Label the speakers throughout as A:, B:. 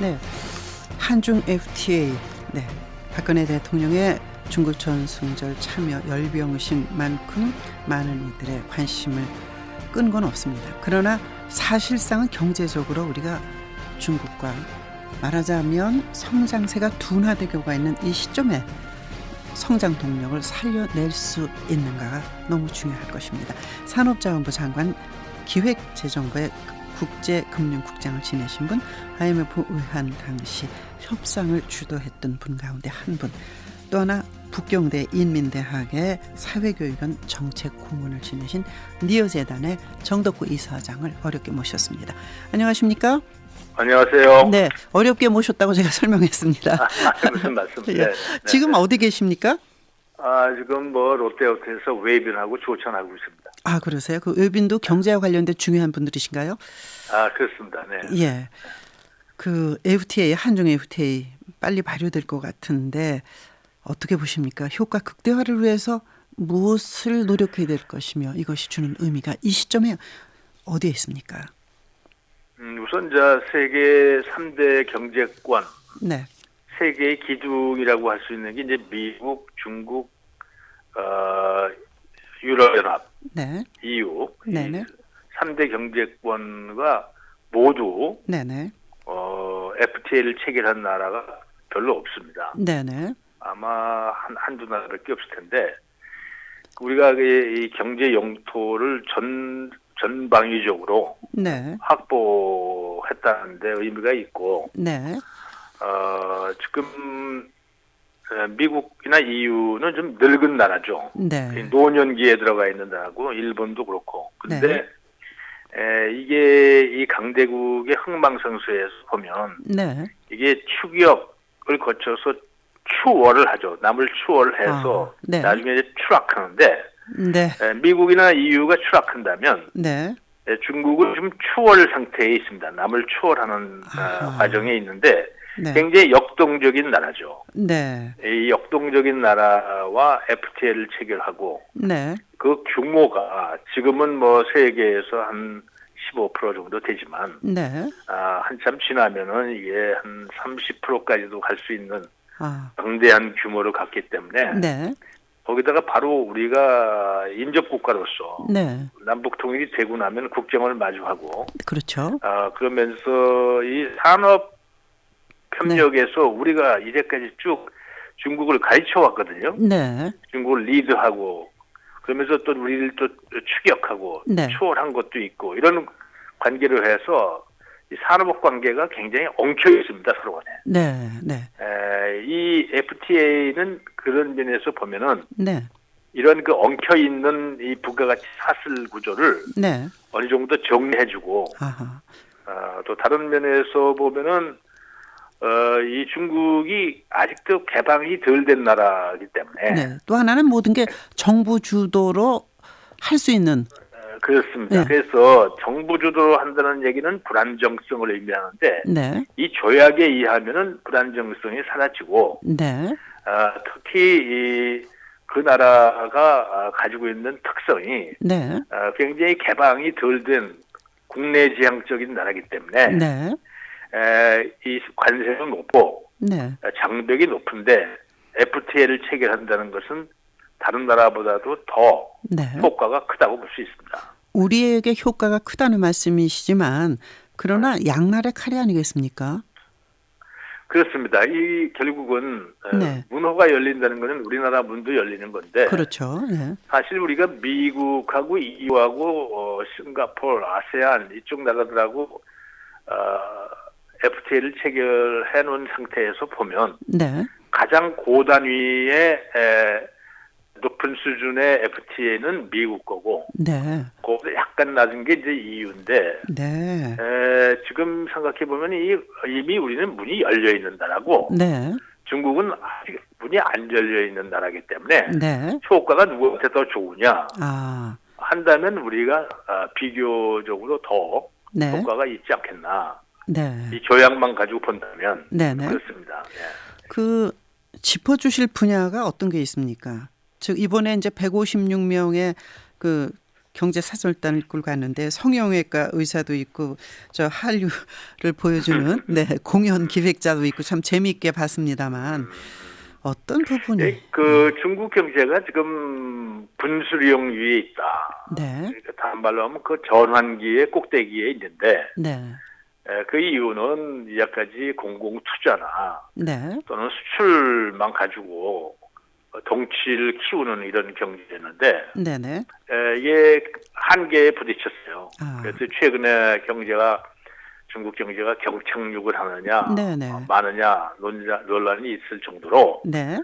A: 네, 한중 FTA, 네, 박근혜 대통령의 중국 전승절 참여 열병식만큼 많은 이들의 관심을 끈 건 없습니다. 그러나 사실상은 경제적으로 우리가 중국과 말하자면 성장세가 둔화되고 있는 이 시점에 성장 동력을 살려낼 수 있는가가 너무 중요할 것입니다. 산업자원부 장관 기획재정부의 국제금융국장을 지내신 분, IMF 외환 당시 협상을 주도했던 분 가운데 한 분, 또 하나 북경대 인민대학의 사회교육원 정책고문을 지내신 니어재단의 정덕구 이사장을 어렵게 모셨습니다. 안녕하십니까?
B: 안녕하세요.
A: 네, 어렵게 모셨다고 제가 설명했습니다.
B: 무슨 말씀?
A: 예.
B: 네,
A: 지금 어디 계십니까?
B: 지금 롯데호텔에서 웨이빙하고 조찬하고 있습니다.
A: 아, 그러세요? 그 웨이빙도 경제와 관련된 중요한 분들이신가요?
B: 그렇습니다. 네.
A: 예. 그 FTA, 한중 FTA 빨리 발효될 것 같은데 어떻게 보십니까? 효과 극대화를 위해서 무엇을 노력해야 될 것이며 이것이 주는 의미가 이 시점에 어디에 있습니까?
B: 우선 세계 3대 경제권,
A: 네,
B: 세계의 기둥이라고 할 수 있는 게 이제 미국, 중국, 유럽연합,
A: 네,
B: EU,
A: 네네,
B: 3대 경제권과 모두
A: 네네,
B: FTA를 체결한 나라가 별로 없습니다.
A: 네네,
B: 아마 한두 나라밖에 없을 텐데, 우리가 이 경제 영토를 전방위적으로
A: 네,
B: 확보했다는 데 의미가 있고,
A: 네,
B: 지금 미국이나 EU는 좀 늙은 나라죠.
A: 네,
B: 노년기에 들어가 있는 나라고, 일본도 그렇고. 근데 이게 이 강대국의 흥망성쇠에서 보면
A: 네,
B: 이게 추격을 거쳐서 추월을 하죠. 남을 추월해서
A: 네,
B: 나중에 이제 추락하는데,
A: 네,
B: 미국이나 EU가 추락한다면
A: 네,
B: 중국은 지금 추월 상태에 있습니다. 남을 추월하는 과정에 있는데
A: 네,
B: 굉장히 역동적인 나라죠.
A: 네,
B: 이 역동적인 나라와 FTA를 체결하고
A: 네,
B: 그 규모가 지금은 세계에서 한 15% 정도 되지만
A: 네,
B: 한참 지나면은 이게 한 30%까지도 갈 수 있는 방대한 규모를 갖기 때문에
A: 네,
B: 거기다가 바로 우리가 인접국가로서
A: 네,
B: 남북 통일이 되고 나면 국정을 마주하고
A: 그렇죠.
B: 그러면서 이 산업 협력에서 우리가 이제까지 쭉 중국을 가르쳐 왔거든요.
A: 네,
B: 중국을 리드하고 그러면서 또 우리를 또 추격하고
A: 네,
B: 추월한 것도 있고 이런 관계를 해서 이 산업 관계가 굉장히 엉켜 있습니다, 서로 간에.
A: 네, 네,
B: 이 FTA는 그런 면에서 보면은
A: 네,
B: 이런 그 엉켜 있는 이 부가가치 사슬 구조를
A: 네,
B: 어느 정도 정리해주고
A: 아하,
B: 또 다른 면에서 보면은 이 중국이 아직도 개방이 덜 된 나라이기 때문에
A: 네, 또 하나는 모든 게 정부 주도로 할 수 있는
B: 그렇습니다.
A: 네.
B: 그래서 정부 주도로 한다는 얘기는 불안정성을 의미하는데
A: 네,
B: 이 조약에 의하면은 불안정성이 사라지고
A: 네,
B: 특히 그 나라가 가지고 있는 특성이
A: 네,
B: 굉장히 개방이 덜 된 국내 지향적인 나라이기 때문에
A: 네,
B: 이 관세는 높고
A: 네,
B: 장벽이 높은데 FTA를 체결한다는 것은 다른 나라보다도 더
A: 네.
B: 효과가 크다고 볼 수 있습니다.
A: 우리에게 효과가 크다는 말씀이시지만 그러나 양날의 칼이 아니겠습니까?
B: 그렇습니다. 이 결국은
A: 네.
B: 문호가 열린다는 것은 우리나라 문도 열리는 건데
A: 그렇죠. 네.
B: 사실 우리가 미국하고 EU하고 싱가포르, 아세안 이쪽 나라들하고 FTA를 체결해 놓은 상태에서 보면
A: 네.
B: 가장 고단위의 높은 수준의 FTA는 미국 거고
A: 네.
B: 거기서 약간 낮은 게 이제 EU인데
A: 네.
B: 지금 생각해 보면 이미 우리는 문이 열려 있는 나라고
A: 네.
B: 중국은 아직 문이 안 열려 있는 나라이기 때문에
A: 네.
B: 효과가 누구한테 더 좋으냐 한다면 우리가 비교적으로 더
A: 네.
B: 효과가 있지 않겠나.
A: 네.
B: 이 조약만 가지고 본다면
A: 네네.
B: 그렇습니다. 네.
A: 그 짚어주실 분야가 어떤 게 있습니까? 즉 이번에 이제 156명의 그 경제사절단을 이끌고 갔는데 성형외과 의사도 있고 저 한류를 보여주는 네, 공연 기획자도 있고 참 재미있게 봤습니다만 어떤 부분이
B: 중국 경제가 지금 분수령 위에 있다.
A: 네.
B: 그러니까 다른 말로 하면 그 전환기의 꼭대기에 있는데
A: 네.
B: 그 이유는 이제까지 공공 투자나
A: 네.
B: 또는 수출만 가지고 덩치를 키우는 이런 경제였는데
A: 네네.
B: 이게 한계에 부딪혔어요.
A: 아.
B: 그래서 최근에 중국 경제가 경착륙을 하느냐
A: 네네.
B: 마느냐 논란이 있을 정도로
A: 네.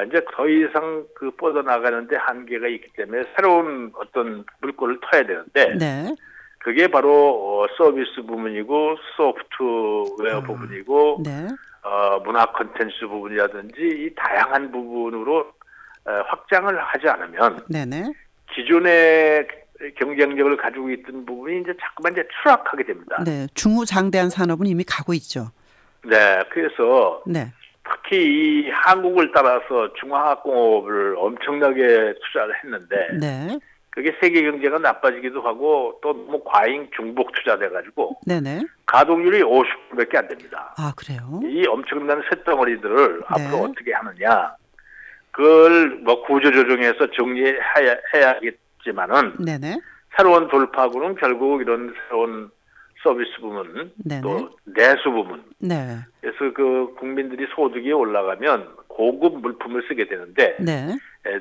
B: 이제 더 이상 뻗어나가는데 한계가 있기 때문에 새로운 어떤 물꼬를 터야 되는데
A: 네.
B: 그게 바로 서비스 부문이고 소프트웨어 부분이고
A: 네.
B: 문화 콘텐츠 부분이라든지 이 다양한 부분으로 확장을 하지 않으면
A: 네네.
B: 기존의 경쟁력을 가지고 있던 부분이 이제 자꾸만 이제 추락하게 됩니다.
A: 네. 중후장대한 산업은 이미 가고 있죠.
B: 네, 그래서
A: 네.
B: 특히 이 한국을 따라서 중화학공업을 엄청나게 투자를 했는데
A: 네.
B: 그게 세계 경제가 나빠지기도 하고 또 너무 과잉 중복 투자돼가지고
A: 네네.
B: 가동률이 50%밖에 안 됩니다.
A: 아, 그래요?
B: 이 엄청난 쇳덩어리들을 앞으로 어떻게 하느냐, 그걸 뭐 구조조정해서 정리해야겠지만은
A: 네네.
B: 새로운 돌파구는 결국 이런 새로운 서비스 부문,
A: 네네.
B: 또 내수 부문.
A: 네.
B: 그래서 그 국민들이 소득이 올라가면 고급 물품을 쓰게 되는데
A: 네.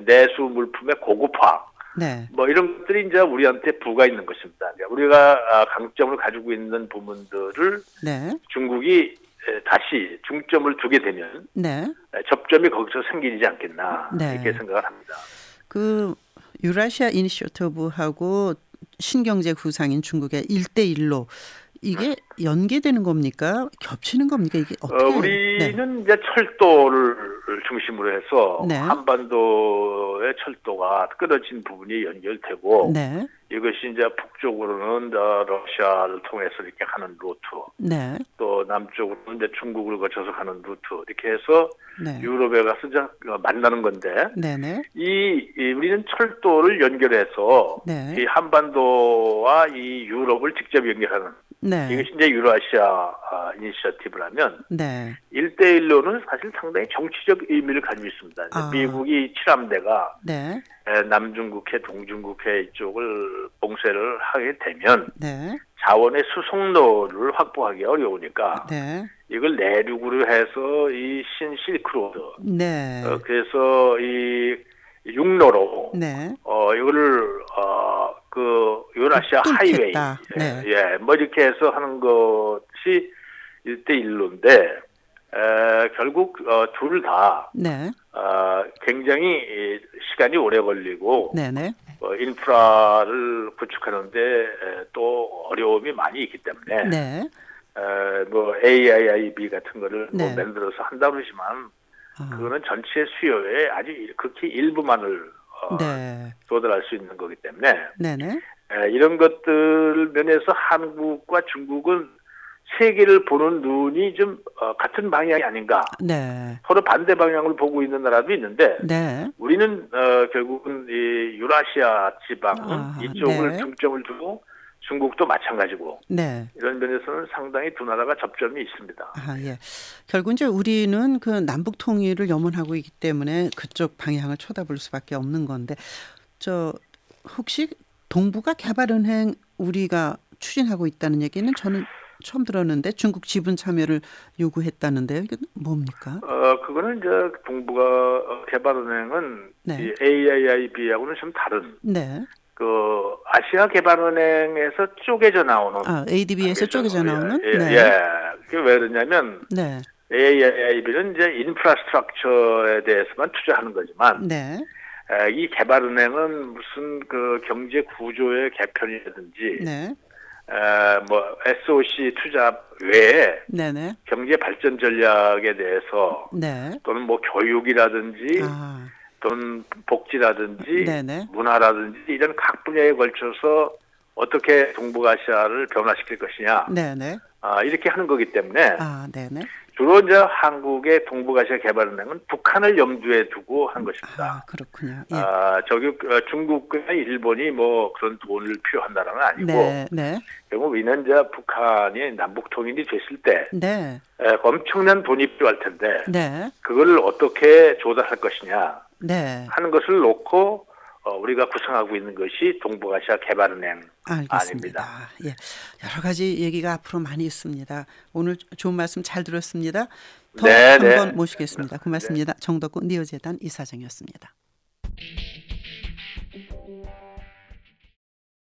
B: 내수 물품의 고급화.
A: 네.
B: 뭐 이런 것들이 이제 우리한테 부가 있는 것입니다. 우리가 강점을 가지고 있는 부분들을
A: 네.
B: 중국이 다시 중점을 두게 되면
A: 네.
B: 접점이 거기서 생기지 않겠나
A: 네.
B: 이렇게 생각을 합니다.
A: 그 유라시아 이니셔티브하고 신경제 구상인 중국의 1대1로 이게 연계되는 겁니까? 겹치는 겁니까? 이게 어떻게?
B: 우리는 이제 철도를 중심으로 해서
A: 네.
B: 한반도의 철도가 끊어진 부분이 연결되고
A: 네.
B: 이것이 이제 북쪽으로는 러시아를 통해서 이렇게 하는 루트,
A: 네.
B: 또 남쪽으로는 이제 중국을 거쳐서 가는 루트 이렇게 해서
A: 네.
B: 유럽에 가서 이제 만나는 건데
A: 네네.
B: 우리는 철도를 연결해서
A: 네.
B: 이 한반도와 이 유럽을 직접 연결하는
A: 네.
B: 이것이 이제 유라시아 이니셔티브라면
A: 네.
B: 1대1로는 사실 상당히 정치적 의미를 가지고 있습니다. 미국이 칠함대가
A: 네.
B: 남중국해, 동중국해 이쪽을 봉쇄를 하게 되면
A: 네.
B: 자원의 수송로를 확보하기 어려우니까
A: 네.
B: 이걸 내륙으로 해서 이 신실크로드
A: 네.
B: 그래서 이 육로로
A: 네.
B: 이거를 그 유라시아 하이웨이
A: 네.
B: 예, 뭐 이렇게 해서 하는 것이 1대1로인데 결국 둘 다
A: 네.
B: 굉장히 시간이 오래 걸리고
A: 네네.
B: 인프라를 구축하는데 또 어려움이 많이 있기 때문에
A: 네.
B: 뭐 AIIB 같은 거를
A: 네.
B: 뭐 만들어서 한다 그러지만 그거는 전체 수요의 아주 극히 일부만을
A: 네.
B: 도달할 수 있는 거기 때문에
A: 네네.
B: 이런 것들 면에서 한국과 중국은 세계를 보는 눈이 좀 같은 방향이 아닌가.
A: 네.
B: 서로 반대 방향을 보고 있는 나라도 있는데
A: 네.
B: 우리는 결국은 이 유라시아 지방 이쪽을
A: 네.
B: 중점을 두고 중국도 마찬가지고
A: 네.
B: 이런 면에서는 상당히 두 나라가 접점이 있습니다.
A: 예. 결국 이제 우리는 그 남북 통일을 염원하고 있기 때문에 그쪽 방향을 쳐다볼 수밖에 없는 건데 저 혹시 동북아 개발은행 우리가 추진하고 있다는 얘기는 저는 처음 들었는데 중국 지분 참여를 요구했다는데요. 이게 뭡니까?
B: 그거는 이제 동북아 개발은행은
A: 네.
B: 이 AIIB하고는 좀 다른
A: 네.
B: 그 아시아 개발은행에서 쪼개져 나오는
A: ADB에서 쪼개져 나오는
B: 네. 그게 왜 그러냐면
A: 네.
B: AIIB는 이제 인프라스트럭처에 대해서만 투자하는 거지만
A: 네.
B: 이 개발은행은 무슨 그 경제 구조의 개편이라든지
A: 네.
B: 뭐 SOC 투자 외에
A: 네네.
B: 경제 발전 전략에 대해서
A: 네.
B: 또는 뭐 교육이라든지 또는 복지라든지
A: 네네.
B: 문화라든지 이런 각 분야에 걸쳐서 어떻게 동북아시아를 변화시킬 것이냐
A: 네네.
B: 이렇게 하는 거기 때문에
A: 네네.
B: 주로 이제 한국의 동북아시아 개발은행은 북한을 염두에 두고 한 것입니다.
A: 아, 그렇군요. 예.
B: 중국과 일본이 뭐 그런 돈을 필요한다는 건 아니고,
A: 네, 네,
B: 결국 우리는 이제 북한이 남북 통일이 됐을 때
A: 네,
B: 엄청난 돈이 필요할 텐데
A: 네,
B: 그걸 어떻게 조달할 것이냐
A: 네.
B: 하는 것을 놓고 우리가 구성하고 있는 것이 동북아시아 개발은행
A: 알겠습니다.
B: 아닙니다.
A: 예, 여러 가지 얘기가 앞으로 많이 있습니다. 오늘 좋은 말씀 잘 들었습니다. 더
B: 네,
A: 한 번
B: 네.
A: 모시겠습니다. 고맙습니다. 정덕구 니어재단 이사장이었습니다.